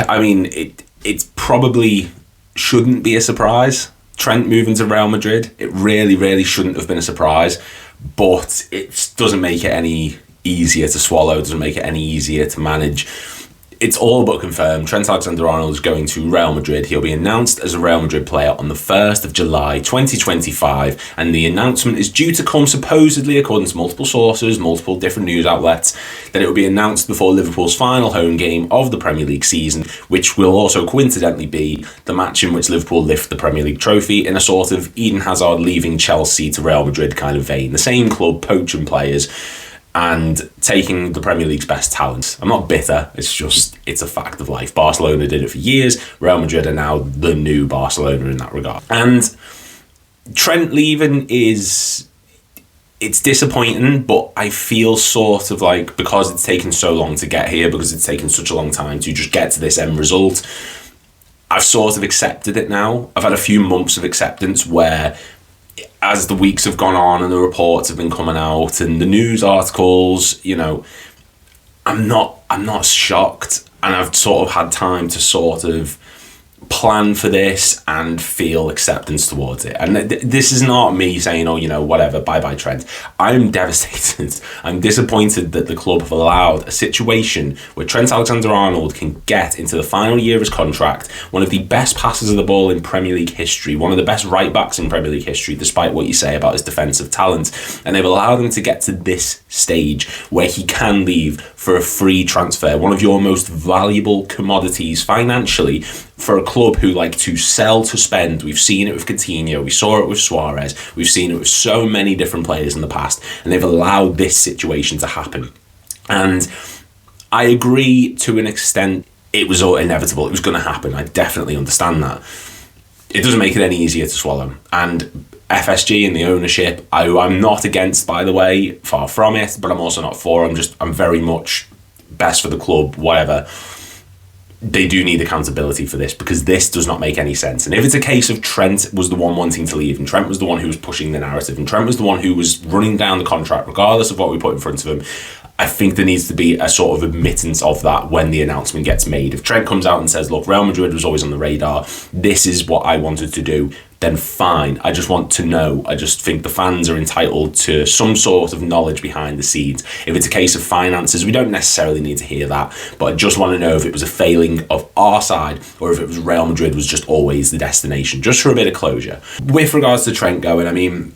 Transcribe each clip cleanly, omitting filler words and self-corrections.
I mean, it probably shouldn't be a surprise. Trent moving to Real Madrid, it really, really shouldn't have been a surprise, but it doesn't make it any easier to swallow, doesn't make it any easier to manage. It's all but confirmed. Trent Alexander Arnold is going to Real Madrid. He'll be announced as a Real Madrid player on the 1st of July 2025, and the announcement is due to come supposedly, according to multiple sources, multiple different news outlets, that it will be announced before Liverpool's final home game of the Premier League season, which will also coincidentally be the match in which Liverpool lift the Premier League trophy in a sort of Eden Hazard leaving Chelsea to Real Madrid kind of vein. The same club poaching players and taking the Premier League's best talent. I'm not bitter, it's a fact of life. Barcelona did it for years. Real Madrid are now the new Barcelona in that regard. And Trent leaving it's disappointing, but I feel sort of like, because it's taken so long to get here, because it's taken such a long time to just get to this end result, I've sort of accepted it now. I've had a few months of acceptance where, as the weeks have gone on and the reports have been coming out and the news articles, I'm not shocked, and I've sort of had time to sort of plan for this and feel acceptance towards it. And this is not me saying, whatever, bye-bye Trent. I'm devastated. I'm disappointed that the club have allowed a situation where Trent Alexander-Arnold can get into the final year of his contract, one of the best passers of the ball in Premier League history, one of the best right-backs in Premier League history, despite what you say about his defensive talent. And they've allowed him to get to this stage where he can leave for a free transfer, one of your most valuable commodities financially, for a club who like to sell to spend. We've seen it with Coutinho, we saw it with Suarez, we've seen it with so many different players in the past, and they've allowed this situation to happen. And I agree to an extent, it was all inevitable, it was going to happen. I definitely understand that. It doesn't make it any easier to swallow. And FSG and the ownership, I'm not against, by the way, far from it, but I'm also not for. I'm very much best for the club, whatever. They do need accountability for this, because this does not make any sense. And if it's a case of Trent was the one wanting to leave, and Trent was the one who was pushing the narrative, and Trent was the one who was running down the contract, regardless of what we put in front of him, I think there needs to be a sort of admittance of that when the announcement gets made. If Trent comes out and says, look, Real Madrid was always on the radar, this is what I wanted to do, then fine. I just want to know. I just think the fans are entitled to some sort of knowledge behind the scenes. If it's a case of finances, we don't necessarily need to hear that, but I just want to know if it was a failing of our side or if it was Real Madrid was just always the destination, just for a bit of closure. With regards to Trent going, I mean,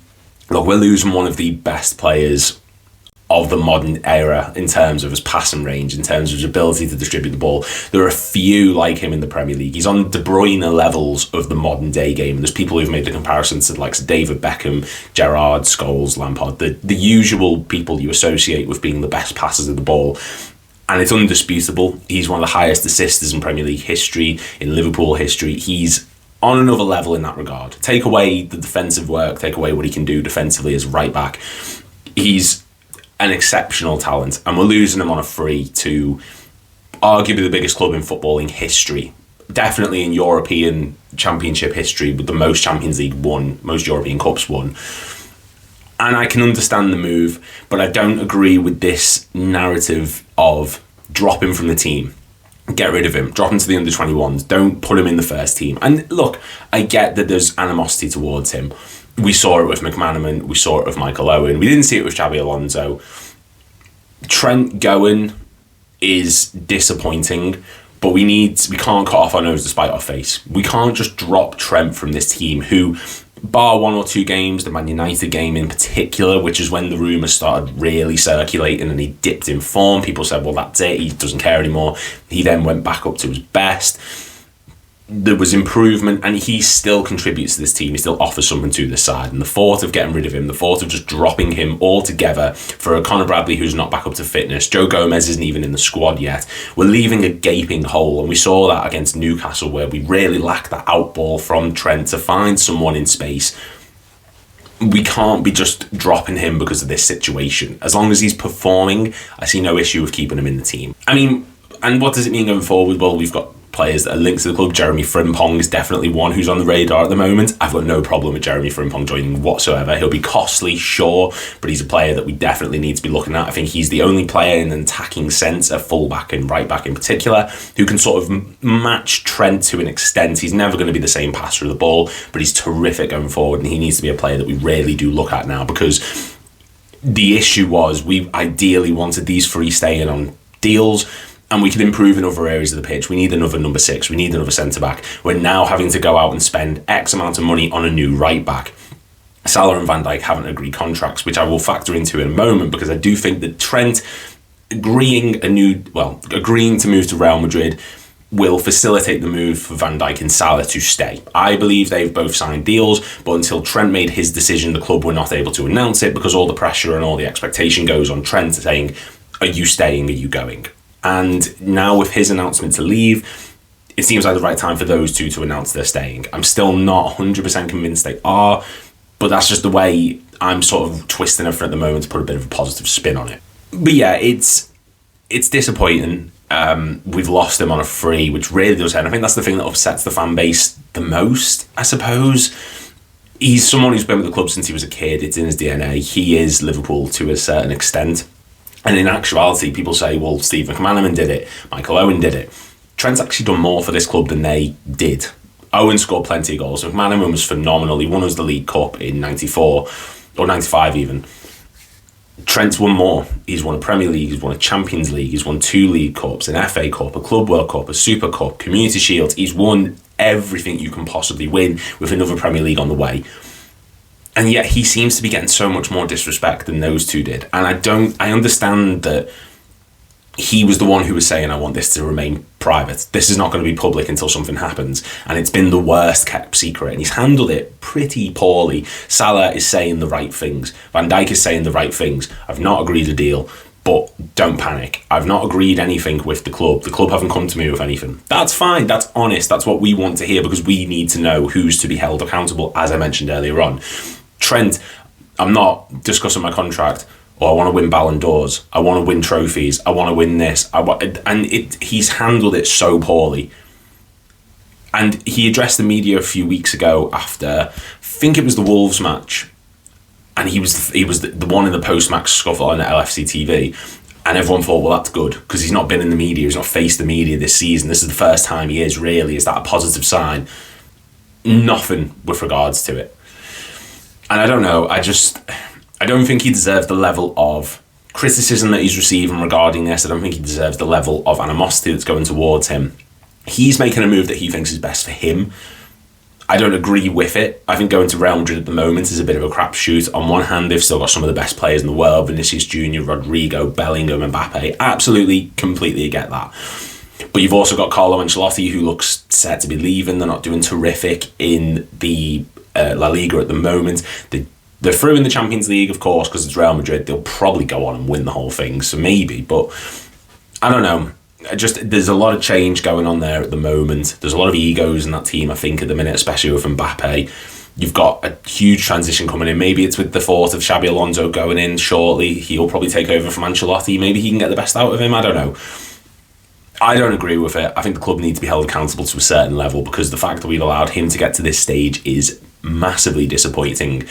look, we're losing one of the best players of the modern era in terms of his passing range, in terms of his ability to distribute the ball. There are a few like him in the Premier League. He's on De Bruyne levels of the modern day game. There's people who've made the comparisons to like David Beckham, Gerrard, Scholes, Lampard, the usual people you associate with being the best passers of the ball. And it's undisputable. He's one of the highest assisters in Premier League history, in Liverpool history. He's on another level in that regard. Take away the defensive work, take away what he can do defensively as right back. He's an exceptional talent, and we're losing him on a free to arguably the biggest club in footballing history, definitely in European Championship history, with the most Champions League won, most European Cups won. And I can understand the move, but I don't agree with this narrative of drop him from the team, get rid of him, drop him to the under-21s, don't put him in the first team. And look, I get that there's animosity towards him. We saw it with McManaman, we saw it with Michael Owen, we didn't see it with Xabi Alonso. Trent going is disappointing, but we can't cut off our nose to spite our face. We can't just drop Trent from this team who, bar one or two games, the Man United game in particular, which is when the rumours started really circulating and he dipped in form. People said, well, that's it, he doesn't care anymore. He then went back up to his best. There was improvement, and he still contributes to this team. He still offers something to this side. And the thought of getting rid of him, the thought of just dropping him altogether for a Conor Bradley who's not back up to fitness, Joe Gomez isn't even in the squad yet, we're leaving a gaping hole. And we saw that against Newcastle, where we really lacked that outball from Trent to find someone in space. We can't be just dropping him because of this situation. As long as he's performing, I see no issue with keeping him in the team. I mean, and what does it mean going forward? Well, we've got players that are linked to the club. Jeremy Frimpong is definitely one who's on the radar at the moment. I've got no problem with Jeremy Frimpong joining whatsoever. He'll be costly, sure, but he's a player that we definitely need to be looking at. I think he's the only player in an attacking sense, a full-back and right-back in particular, who can sort of match Trent to an extent. He's never going to be the same passer of the ball, but he's terrific going forward, and he needs to be a player that we really do look at now, because the issue was we ideally wanted these three staying on deals, and we could improve in other areas of the pitch. We need another number 6. We need another centre-back. We're now having to go out and spend X amount of money on a new right-back. Salah and Van Dijk haven't agreed contracts, which I will factor into in a moment, because I do think that Trent agreeing to move to Real Madrid will facilitate the move for Van Dijk and Salah to stay. I believe they've both signed deals, but until Trent made his decision, the club were not able to announce it, because all the pressure and all the expectation goes on Trent saying, are you staying, are you going? And now with his announcement to leave, it seems like the right time for those two to announce they're staying. I'm still not 100% convinced they are, but that's just the way I'm sort of twisting everything at the moment to put a bit of a positive spin on it. But yeah, it's disappointing. We've lost him on a free, which really does hurt. I think that's the thing that upsets the fan base the most, I suppose. He's someone who's been with the club since he was a kid. It's in his DNA. He is Liverpool to a certain extent. And in actuality, people say, well, Steve McManaman did it, Michael Owen did it. Trent's actually done more for this club than they did. Owen scored plenty of goals. McManaman was phenomenal. He won us the League Cup in 94, or 95 even. Trent's won more. He's won a Premier League, he's won a Champions League, he's won 2 League Cups, an FA Cup, a Club World Cup, a Super Cup, Community Shield. He's won everything you can possibly win, with another Premier League on the way. And yet he seems to be getting so much more disrespect than those two did. And I understand that he was the one who was saying, I want this to remain private. This is not going to be public until something happens. And it's been the worst kept secret. And he's handled it pretty poorly. Salah is saying the right things. Van Dijk is saying the right things. I've not agreed a deal, but don't panic. I've not agreed anything with the club. The club haven't come to me with anything. That's fine. That's honest. That's what we want to hear, because we need to know who's to be held accountable, as I mentioned earlier on. Trent, I'm not discussing my contract, or I want to win Ballon d'Ors, I want to win trophies, I want to win this, he's handled it so poorly. And he addressed the media a few weeks ago after, I think it was the Wolves match, and he was the one in the post-match scuffle on LFC TV, and everyone thought, well, that's good, because he's not been in the media, he's not faced the media this season, this is the first time he is, really. Is that a positive sign? Nothing with regards to it. And I don't know, I don't think he deserves the level of criticism that he's receiving regarding this. I don't think he deserves the level of animosity that's going towards him. He's making a move that he thinks is best for him. I don't agree with it. I think going to Real Madrid at the moment is a bit of a crapshoot. On one hand, they've still got some of the best players in the world, Vinicius Jr., Rodrigo, Bellingham, Mbappe. Absolutely, completely get that. But you've also got Carlo Ancelotti, who looks set to be leaving. They're not doing terrific in the La Liga at the moment. They're through in the Champions League, of course, because it's Real Madrid. They'll probably go on and win the whole thing, so maybe. But I don't know. There's a lot of change going on there at the moment. There's a lot of egos in that team, I think, at the minute, especially with Mbappe. You've got a huge transition coming in. Maybe it's with the thought of Xabi Alonso going in shortly. He'll probably take over from Ancelotti. Maybe he can get the best out of him. I don't know. I don't agree with it. I think the club needs to be held accountable to a certain level, because the fact that we've allowed him to get to this stage is massively disappointing.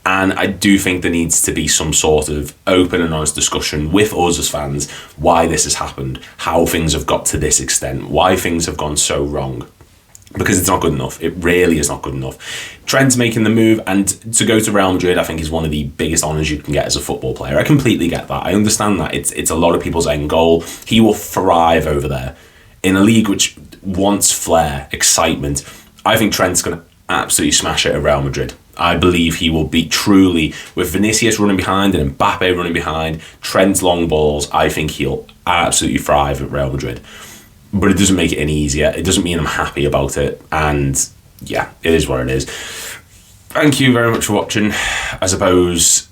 And I do think there needs to be some sort of open and honest discussion with us as fans, why this has happened, how things have got to this extent, why things have gone so wrong. Because it's not good enough. It really is not good enough. Trent's making the move, and to go to Real Madrid, I think, is one of the biggest honours you can get as a football player. I completely get that. I understand that. It's a lot of people's end goal. He will thrive over there. In a league which wants flair, excitement, I think Trent's going to absolutely smash it at Real Madrid. I believe he will be truly, with Vinicius running behind and Mbappe running behind, Trent's long balls, I think he'll absolutely thrive at Real Madrid. But it doesn't make it any easier. It doesn't mean I'm happy about it. And yeah, it is what it is. Thank you very much for watching. I suppose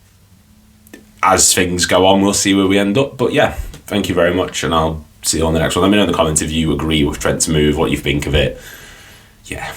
as things go on, we'll see where we end up. But yeah, thank you very much, and I'll see you on the next one. Let me know in the comments if you agree with Trent's move, what you think of it. Yeah.